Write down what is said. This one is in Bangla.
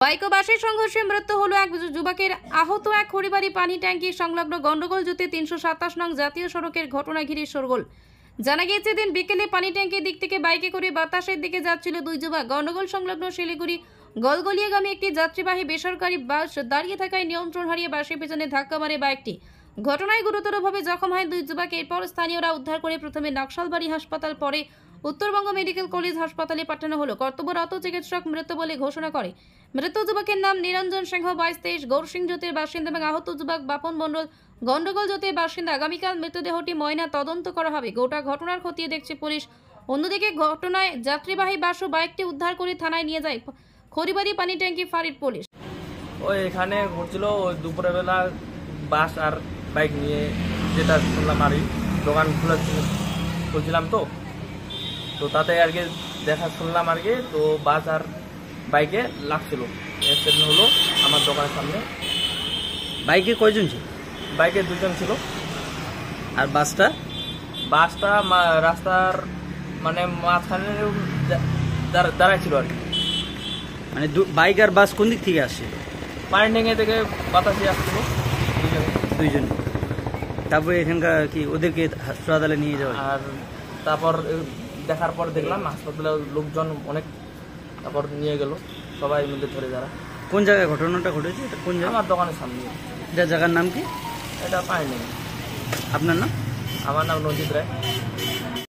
বাইক ও বাসের সংঘর্ষে মৃত্যু হলো এক যুবকের, আহত এক খড়িবাড়ি পানি ট্যাঙ্কি সংলগ্ন গন্ডগোল জুতে ৩২৭ নং জাতীয় সড়কের ঘটনা ঘিরে শোরগোল। জানা গিয়েছে দিন বিকেলে পানি ট্যাঙ্কির দিক থেকে বাইকে করে বাতাসের দিকে যাচ্ছিল দুই যুবক। গন্ডগোল সংলগ্ন শিলিগুড়ি গলগলিয়াগামী একটি যাত্রীবাহী বেসরকারি বাস দাঁড়িয়ে থাকায় নিয়ন্ত্রণ হারিয়ে বাসের পেছনে ধাক্কা মারে বাইকটি। ঘটনায় গুরুতরভাবে জখম হয় দুই যুবক। এরপর স্থানীয়রা উদ্ধার করে প্রথমে নকশালবাড়ি হাসপাতাল, পরে উত্তরবঙ্গ মেডিকেল কলেজ হাসপাতালে পাঠানো হলো। কর্তব্যরত চিকিৎসক মৃত বলে ঘোষণা করে। মৃত যুবকের নাম নিরঞ্জন সিংহ, বয়স 23, গৌরসিং জ্যোতির বাসিন্দা এবং আহত যুবক বাপন মণ্ডল, গন্ডগোল জ্যোতির বাসিন্দা। আগামীকাল মৃতদেহটি ময়না তদন্ত করা হবে। গোটা ঘটনার খতিয়ে দেখছে পুলিশ। অন্যদিকে ঘটনায় যাত্রীবাহী বাস ও বাইকটি উদ্ধার করে থানায় নিয়ে যায় খড়িবাড়ি পানি ট্যাঙ্কি ফাঁড়ির পুলিশ। ওই এখানে ঘটছিল ওই দুপুরের বেলা বাস আর বাইক নিয়ে, যেটা শুনলাম আর দোকান খুলছিলাম তো তাতে আর কি দেখা শুনলাম আর কি, তো বাস আর বাইকে লাগছিল, অ্যাক্সিডেন্ট হলো আমার দোকানের সামনে। বাইকে কয়জন ছিল? বাইকে দুজন ছিল। আর বাসটা রাস্তার মানে মাঝখানে দাঁড়ায় ছিল আর কি। মানে বাইক আর বাস কোন দিক থেকে আসছিল? পানি ট্যাঙ্কি থেকে বাতাসে আসছিল দুইজন। তারপরে এখানকার কি ওদেরকে হাসপাতালে নিয়ে যাওয়া? আর তারপর দেখার পর দেখলাম হাসপাতালে লোকজন অনেক, তারপর নিয়ে গেল সবাই মিলে ধরে। যারা কোন জায়গায় ঘটনাটা ঘটেছে? এটা কোন জায়গা? আমার দোকানের সামনে। এটা জায়গার নাম কি? এটা পানি ট্যাঙ্কি। আপনার নাম? আমার নাম নজিত রায়।